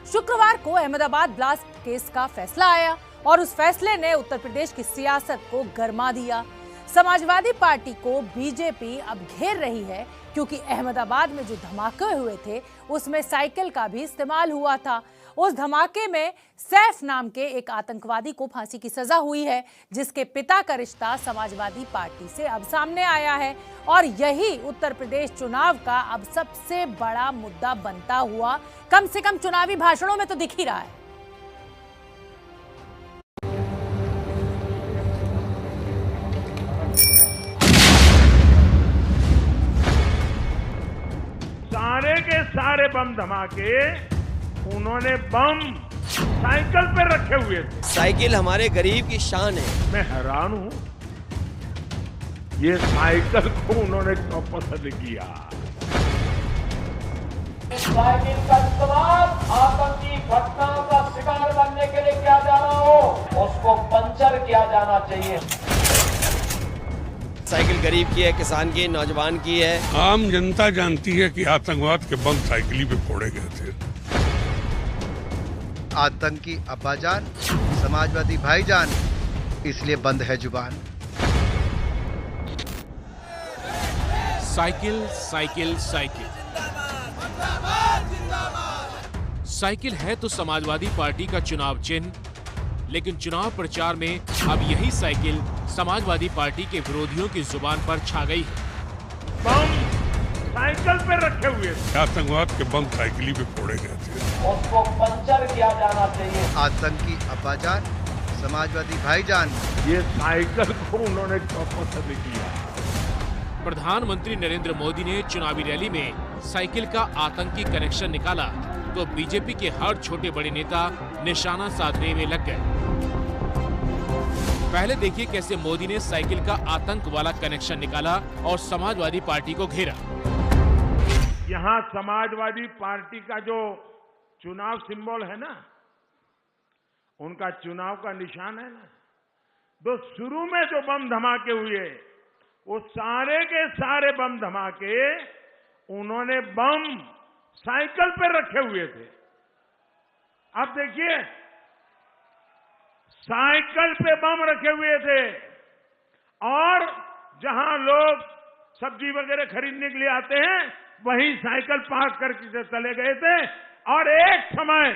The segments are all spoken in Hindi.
शुक्रवार को अहमदाबाद ब्लास्ट केस का फैसला आया और उस फैसले ने उत्तर प्रदेश की सियासत को गरमा दिया। समाजवादी पार्टी को बीजेपी अब घेर रही है क्योंकि अहमदाबाद में जो धमाके हुए थे उसमें साइकिल का भी इस्तेमाल हुआ था। उस धमाके में सैफ नाम के एक आतंकवादी को फांसी की सजा हुई है, जिसके पिता का रिश्ता समाजवादी पार्टी से अब सामने आया है और यही उत्तर प्रदेश चुनाव का अब सबसे बड़ा मुद्दा बनता हुआ कम से कम चुनावी भाषणों में तो दिख ही रहा है। सारे के सारे बम धमाके उन्होंने बम साइकिल पे रखे हुए थे। साइकिल हमारे गरीब की शान है। मैं हैरान हूं, ये साइकिल को उन्होंने क्यों पसंद किया। साइकिल का इस्तेमाल आतंकी घटनाओं का शिकार बनने के लिए किया जा रहा हो, उसको पंचर किया जाना चाहिए। साइकिल गरीब की है, किसान की, नौजवान की है। आम जनता जानती है कि आतंकवाद के बम साइकिल पे फोड़े गए थे। आतंकी अब्बाजान, समाजवादी भाईजान, इसलिए बंद है जुबान। साइकिल साइकिल साइकिल साइकिल है तो समाजवादी पार्टी का चुनाव चिन्ह, लेकिन चुनाव प्रचार में अब यही साइकिल समाजवादी पार्टी के विरोधियों की जुबान पर छा गई है। बम साइकिल पे रखे हुए थे। आतंकवाद के बम साइकिल पे फोड़े गए थे। उसको पंचर किया जाना चाहिए। आतंकी अब्बाजान, समाजवादी भाईजान, ये साइकिल को उन्होंने क्यों पसंद किया। प्रधानमंत्री नरेंद्र मोदी ने चुनावी रैली में साइकिल का आतंकी कनेक्शन निकाला तो बीजेपी के हर छोटे बड़े नेता निशाना साधने में लग गए। पहले देखिए कैसे मोदी ने साइकिल का आतंक वाला कनेक्शन निकाला और समाजवादी पार्टी को घेरा। यहां समाजवादी पार्टी का जो चुनाव सिंबल है ना, उनका चुनाव का निशान है ना, तो शुरू में जो बम धमाके हुए वो सारे के सारे बम धमाके उन्होंने बम साइकिल पे रखे हुए थे। अब देखिए, साइकिल पे बम रखे हुए थे और जहां लोग सब्जी वगैरह खरीदने के लिए आते हैं वहीं साइकिल पार्क करके चले गए थे और एक समय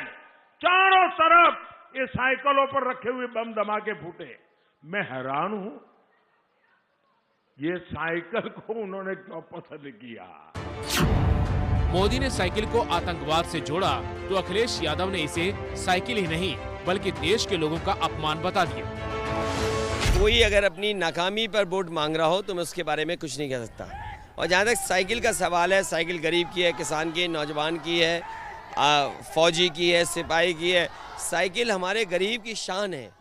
चारों तरफ ये साइकिलों पर रखे हुए बम धमाके फूटे। मैं हैरान हूं, ये साइकिल को उन्होंने क्यों पसंद किया। मोदी ने साइकिल को आतंकवाद से जोड़ा तो अखिलेश यादव ने इसे साइकिल ही नहीं बल्कि देश के लोगों का अपमान बता दिया। कोई अगर अपनी नाकामी पर वोट मांग रहा हो तो मैं उसके बारे में कुछ नहीं कह सकता। और जहाँ तक साइकिल का सवाल है, साइकिल गरीब की है, किसान की, नौजवान की है, फौजी की है, सिपाही की है। साइकिल हमारे गरीब की शान है,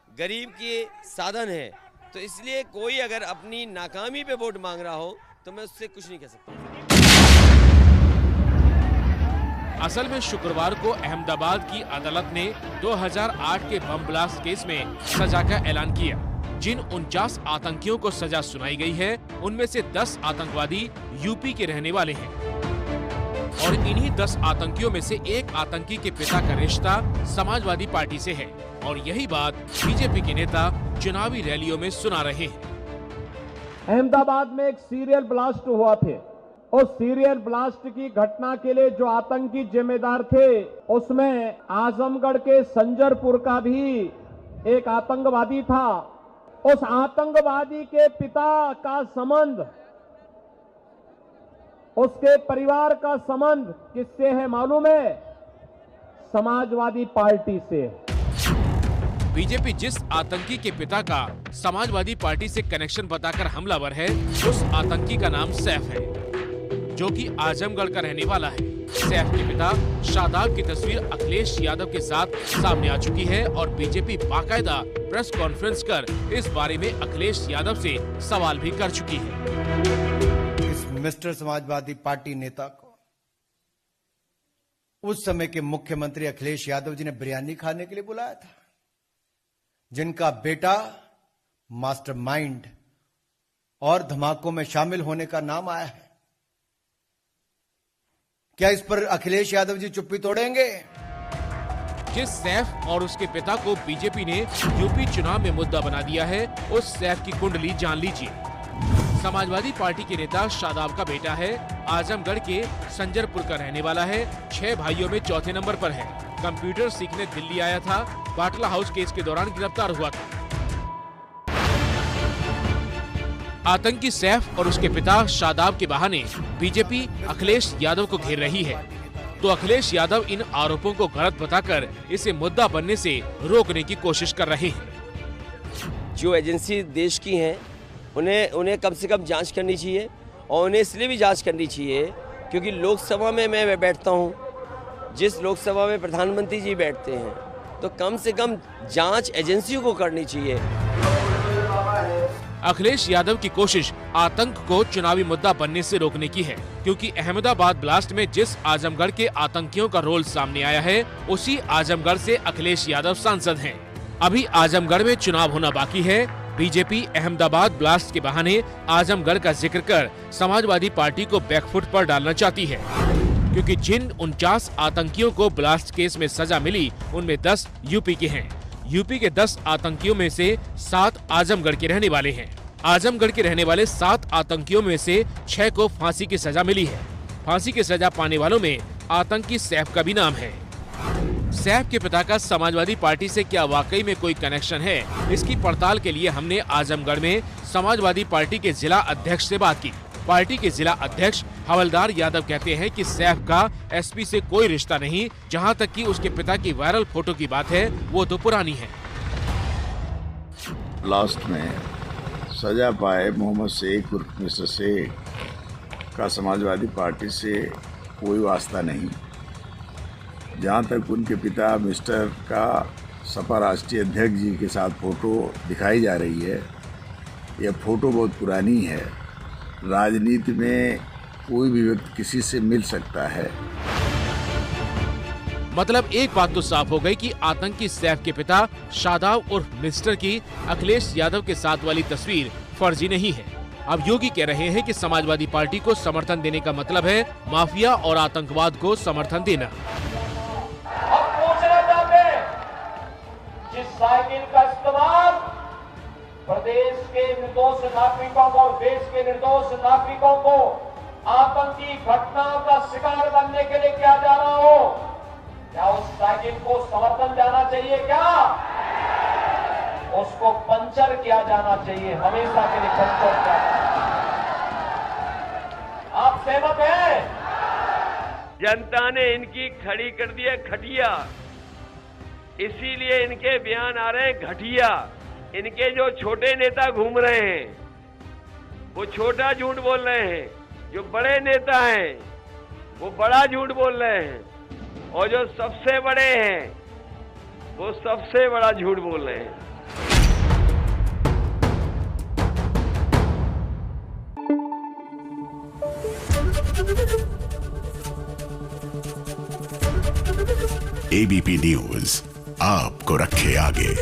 गरीब की साधन है। तो इसलिए कोई अगर अपनी नाकामी पे वोट मांग रहा हो तो मैं उससे कुछ नहीं कह सकता। असल में शुक्रवार को अहमदाबाद की अदालत ने 2008 के बम ब्लास्ट केस में सजा का ऐलान किया। जिन 49 आतंकियों को सजा सुनाई गई है उनमें से 10 आतंकवादी यूपी के रहने वाले हैं और इन्हीं 10 आतंकियों में से एक आतंकी के पिता का रिश्ता समाजवादी पार्टी से है और यही बात बीजेपी के नेता चुनावी रैलियों में सुना रहे हैं। अहमदाबाद में एक सीरियल ब्लास्ट हुआ थे। उस सीरियल ब्लास्ट की घटना के लिए जो आतंकी जिम्मेदार थे उसमें आजमगढ़ के संजरपुर का भी एक आतंकवादी था। उस आतंकवादी के पिता का संबंध, उसके परिवार का संबंध किससे है मालूम है? समाजवादी पार्टी से। बीजेपी जिस आतंकी के पिता का समाजवादी पार्टी से कनेक्शन बताकर हमलावर है उस आतंकी का नाम सैफ है, जो कि आजमगढ़ का रहने वाला है। सैफ के पिता शादाब की तस्वीर अखिलेश यादव के साथ सामने आ चुकी है और बीजेपी बाकायदा प्रेस कॉन्फ्रेंस कर इस बारे में अखिलेश यादव से सवाल भी कर चुकी है। इस मिस्टर समाजवादी पार्टी नेता को उस समय के मुख्यमंत्री अखिलेश यादव जी ने बिरयानी खाने के लिए बुलाया था, जिनका बेटा मास्टरमाइंड और धमाकों में शामिल होने का नाम आया है। क्या इस पर अखिलेश यादव जी चुप्पी तोड़ेंगे? जिस सैफ और उसके पिता को बीजेपी ने यूपी चुनाव में मुद्दा बना दिया है, उस सैफ की कुंडली जान लीजिए। समाजवादी पार्टी के नेता शादाब का बेटा है, आजमगढ़ के संजरपुर का रहने वाला है, 6 भाइयों में चौथे नंबर पर है। कंप्यूटर सीखने दिल्ली आया था, बाटला हाउस केस के दौरान गिरफ्तार हुआ था। आतंकी सैफ और उसके पिता शादाब के बहाने बीजेपी अखिलेश यादव को घेर रही है, तो अखिलेश यादव इन आरोपों को गलत बताकर इसे मुद्दा बनने से रोकने की कोशिश कर रहे हैं। जो एजेंसी देश की हैं उन्हें कम से कम जांच करनी चाहिए, और उन्हें इसलिए भी जांच करनी चाहिए क्योंकि लोकसभा में मैं बैठता हूं, जिस लोकसभा में प्रधानमंत्री जी बैठते हैं, तो कम से कम जांच एजेंसियों को करनी चाहिए। अखिलेश यादव की कोशिश आतंक को चुनावी मुद्दा बनने से रोकने की है, क्योंकि अहमदाबाद ब्लास्ट में जिस आजमगढ़ के आतंकियों का रोल सामने आया है, उसी आजमगढ़ से अखिलेश यादव सांसद हैं। अभी आजमगढ़ में चुनाव होना बाकी है। बीजेपी अहमदाबाद ब्लास्ट के बहाने आजमगढ़ का जिक्र कर समाजवादी पार्टी को बैकफुट पर डालना चाहती है, क्योंकि जिन 49 आतंकियों को ब्लास्ट केस में सजा मिली, उनमें 10 यूपी के हैं। यूपी के 10 आतंकियों में से 7 आजमगढ़ के रहने वाले हैं। आजमगढ़ के रहने वाले 7 आतंकियों में से 6 को फांसी की सजा मिली है। फांसी की सजा पाने वालों में आतंकी सैफ का भी नाम है। सैफ के पिता का समाजवादी पार्टी से क्या वाकई में कोई कनेक्शन है, इसकी पड़ताल के लिए हमने आजमगढ़ में समाजवादी पार्टी के जिला अध्यक्ष से बात की। पार्टी के जिला अध्यक्ष हवलदार यादव कहते हैं कि सैफ का एसपी से कोई रिश्ता नहीं, जहां तक कि उसके पिता की वायरल फोटो की बात है, वो तो पुरानी है। लास्ट में सजा पाए मोहम्मद शेख उर्फ मिस्टर शेख का समाजवादी पार्टी से कोई वास्ता नहीं। जहाँ तक उनके पिता मिस्टर का सपा राष्ट्रीय अध्यक्ष जी के साथ फोटो दिखाई जा रही है, यह फोटो बहुत पुरानी है। राजनीति में कोई भी व्यक्ति किसी से मिल सकता है। मतलब एक बात तो साफ हो गई कि आतंकी सैफ के पिता शादाब उर्फ मिस्टर की अखिलेश यादव के साथ वाली तस्वीर फर्जी नहीं है। अब योगी कह रहे हैं कि समाजवादी पार्टी को समर्थन देने का मतलब है माफिया और आतंकवाद को समर्थन देना। हम पूछना चाहते हैं, जिस साइकिल का इस्तेमाल प्रदेश के निर्दोष नागरिकों को, देश के निर्दोष नागरिकों को आतंकी घटनाओं का शिकार बनने के लिए किया जा रहा हो, क्या उस साइकिल को समर्थन जाना चाहिए? क्या उसको पंचर किया जाना चाहिए? हमेशा के लिए पंचर किया जाना। आप सहमत हैं? जनता ने इनकी खड़ी कर दी है खटिया, इसीलिए इनके बयान आ रहे हैं घटिया। इनके जो छोटे नेता घूम रहे हैं वो छोटा झूठ बोल रहे हैं, जो बड़े नेता हैं वो बड़ा झूठ बोल रहे हैं, और जो सबसे बड़े हैं वो सबसे बड़ा झूठ बोल रहे हैं। एबीपी न्यूज आपको रखे आगे।